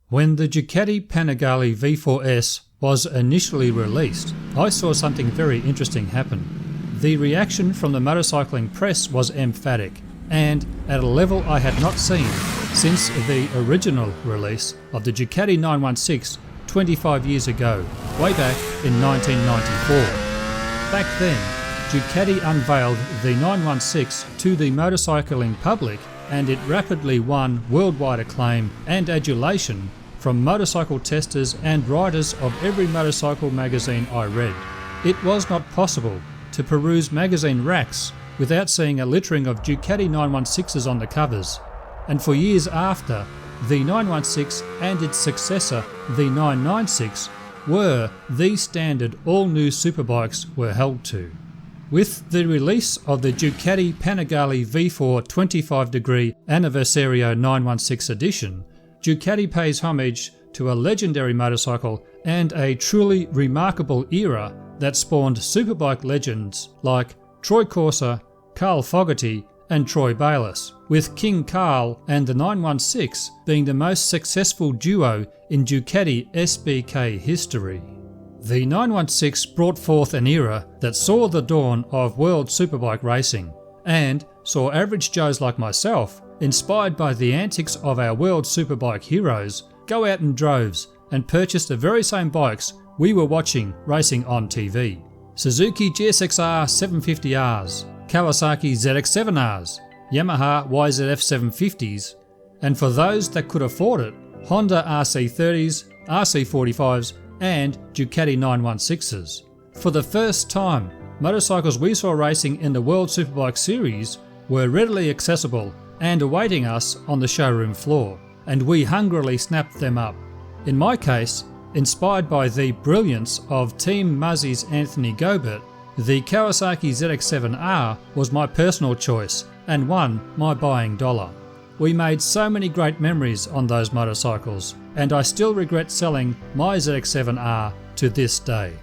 When the Ducati Panigale V4S was initially released, I saw something very interesting happen. The reaction from the motorcycling press was emphatic, and at a level I had not seen since the original release of the Ducati 916 25 years ago, way back in 1994. Back then, Ducati unveiled the 916 to the motorcycling public, and it rapidly won worldwide acclaim and adulation from motorcycle testers and writers of every motorcycle magazine I read. It was not possible to peruse magazine racks without seeing a littering of Ducati 916s on the covers, and for years after, the 916 and its successor, the 996, were the standard all new superbikes were held to. With the release of the Ducati Panigale V4 25° Anniversario 916 edition, Ducati pays homage to a legendary motorcycle and a truly remarkable era that spawned superbike legends like Troy Corsa, Carl Fogarty and Troy Bayliss, with King Carl and the 916 being the most successful duo in Ducati SBK history. The 916 brought forth an era that saw the dawn of world superbike racing, and saw average Joes like myself, inspired by the antics of our world superbike heroes, go out in droves and purchase the very same bikes we were watching racing on TV. Suzuki GSX-R 750Rs, Kawasaki ZX-7Rs, Yamaha YZF 750s, and for those that could afford it, Honda RC30s, RC45s and Ducati 916s. For the first time, motorcycles we saw racing in the World Superbike Series were readily accessible and awaiting us on the showroom floor, and we hungrily snapped them up. In my case, inspired by the brilliance of Team Muzzy's Anthony Gobert, the Kawasaki ZX-7R was my personal choice and won my buying dollar. We made so many great memories on those motorcycles, and I still regret selling my ZX-7R to this day.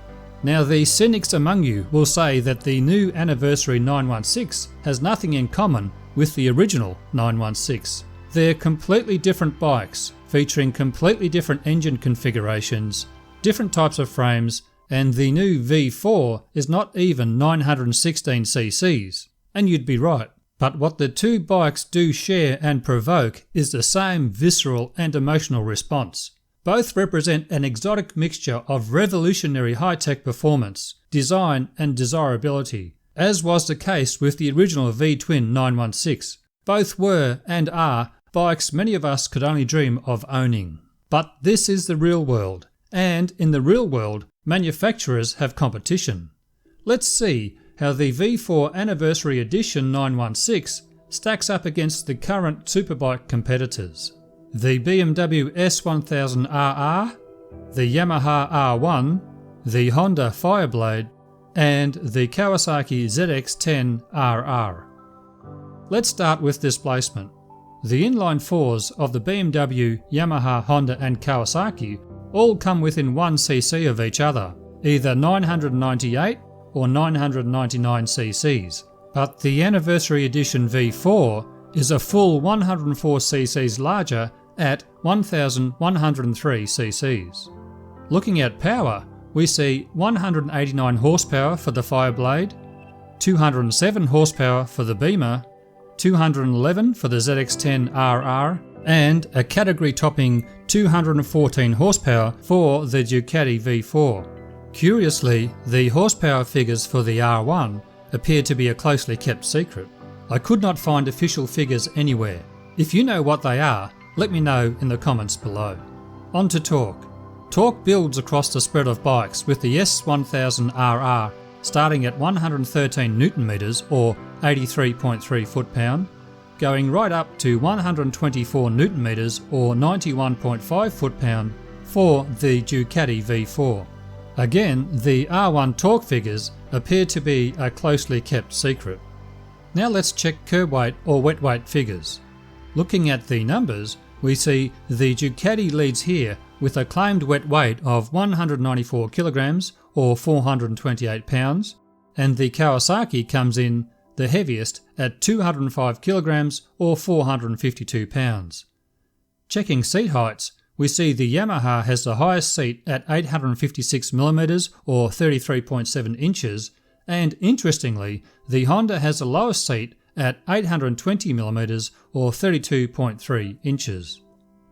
Now, the cynics among you will say that the new anniversary 916 has nothing in common with the original 916. They're completely different bikes, featuring completely different engine configurations, different types of frames, and the new V4 is not even 916 cc's. And you'd be right. But what the two bikes do share and provoke is the same visceral and emotional response. Both represent an exotic mixture of revolutionary high-tech performance, design and desirability, as was the case with the original V-twin 916. Both were and are bikes many of us could only dream of owning. But this is the real world, and in the real world, manufacturers have competition. Let's see how the V4 Anniversary Edition 916 stacks up against the current superbike competitors. The BMW S1000RR, the Yamaha R1, the Honda Fireblade, and the Kawasaki ZX-10RR. Let's start with displacement. The inline fours of the BMW, Yamaha, Honda and Kawasaki all come within 1cc of each other, either 998 or 999 cc's, but the Anniversary Edition V4 is a full 104 cc's larger at 1103 cc's. Looking at power, we see 189 horsepower for the Fireblade, 207 horsepower for the Beamer, 211 for the ZX-10RR, and a category-topping 214 horsepower for the Ducati V4. Curiously, the horsepower figures for the R1 appear to be a closely kept secret. I could not find official figures anywhere. If you know what they are, let me know in the comments below. On to torque. Torque builds across the spread of bikes, with the S1000RR starting at 113 Nm or 83.3 foot-pound, going right up to 124 Nm or 91.5 foot-pound for the Ducati V4. Again, the R1 torque figures appear to be a closely kept secret. Now let's check curb weight or wet weight figures. Looking at the numbers, we see the Ducati leads here with a claimed wet weight of 194 kilograms or 428 pounds, and the Kawasaki comes in the heaviest at 205 kilograms or 452 pounds. Checking seat heights, we see the Yamaha has the highest seat at 856mm or 33.7 inches, and interestingly, the Honda has the lowest seat at 820mm or 32.3 inches.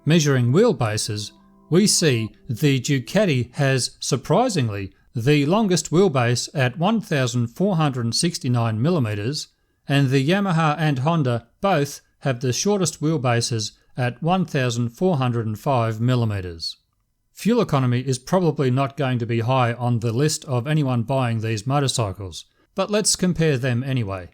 Measuring wheelbases, we see the Ducati has, surprisingly, the longest wheelbase at 1469mm, and the Yamaha and Honda both have the shortest wheelbases at 1405mm. Fuel economy is probably not going to be high on the list of anyone buying these motorcycles, but let's compare them anyway.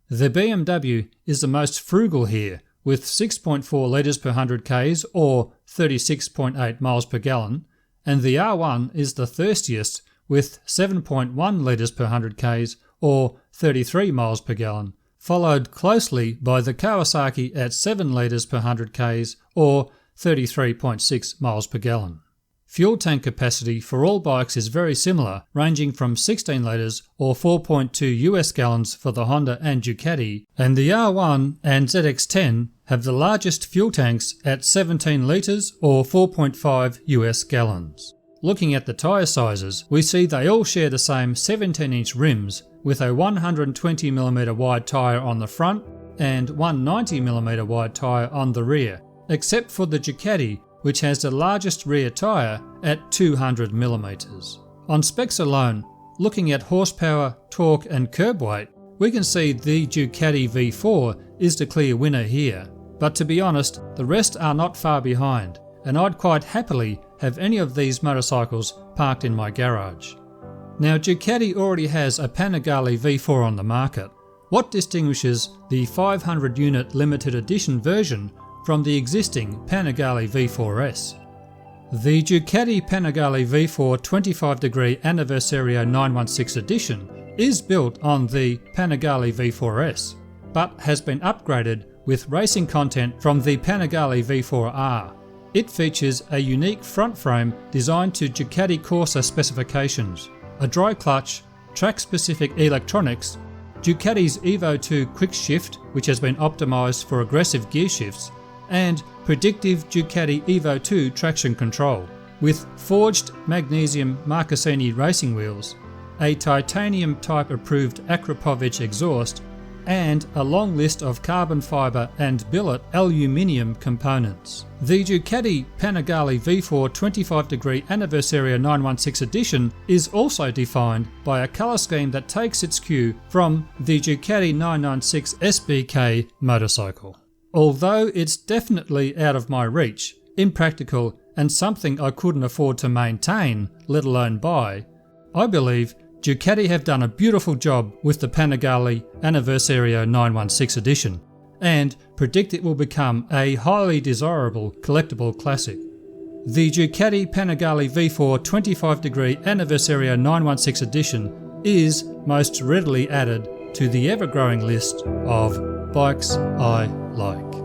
The BMW is the most frugal here, with 6.4 litres per 100 k's or 36.8 miles per gallon, and the R1 is the thirstiest with 7.1 litres per 100 k's or 33 miles per gallon, followed closely by the Kawasaki at 7 litres per 100 k's or 33.6 miles per gallon. Fuel tank capacity for all bikes is very similar, ranging from 16 litres or 4.2 US gallons for the Honda and Ducati, and the R1 and ZX10 have the largest fuel tanks at 17 litres or 4.5 US gallons. Looking at the tyre sizes, we see they all share the same 17-inch rims, with a 120mm wide tyre on the front and 190mm wide tyre on the rear, except for the Ducati, which has the largest rear tyre at 200mm. On specs alone, looking at horsepower, torque and curb weight, we can see the Ducati V4 is the clear winner here, but to be honest, the rest are not far behind, and I'd quite happily have any of these motorcycles parked in my garage. Now, Ducati already has a Panigale V4 on the market. What distinguishes the 500 unit limited edition version from the existing Panigale V4S? The Ducati Panigale V4 25° Anniversario 916 edition is built on the Panigale V4S, but has been upgraded with racing content from the Panigale V4R. It features a unique front frame designed to Ducati Corsa specifications, a dry clutch, track-specific electronics, Ducati's Evo 2 quick shift, which has been optimised for aggressive gear shifts, and predictive Ducati Evo 2 traction control, with forged magnesium Marcassini racing wheels, a titanium type approved Akrapovic exhaust, and a long list of carbon fibre and billet aluminium components. The Ducati Panigale V4 25° Anniversario 916 edition is also defined by a colour scheme that takes its cue from the Ducati 996 SBK motorcycle. Although it's definitely out of my reach, impractical and something I couldn't afford to maintain, let alone buy, I believe Ducati have done a beautiful job with the Panigale Anniversario 916 edition, and predict it will become a highly desirable collectible classic. The Ducati Panigale V4 25° Anniversario 916 edition is most readily added to the ever-growing list of bikes I like.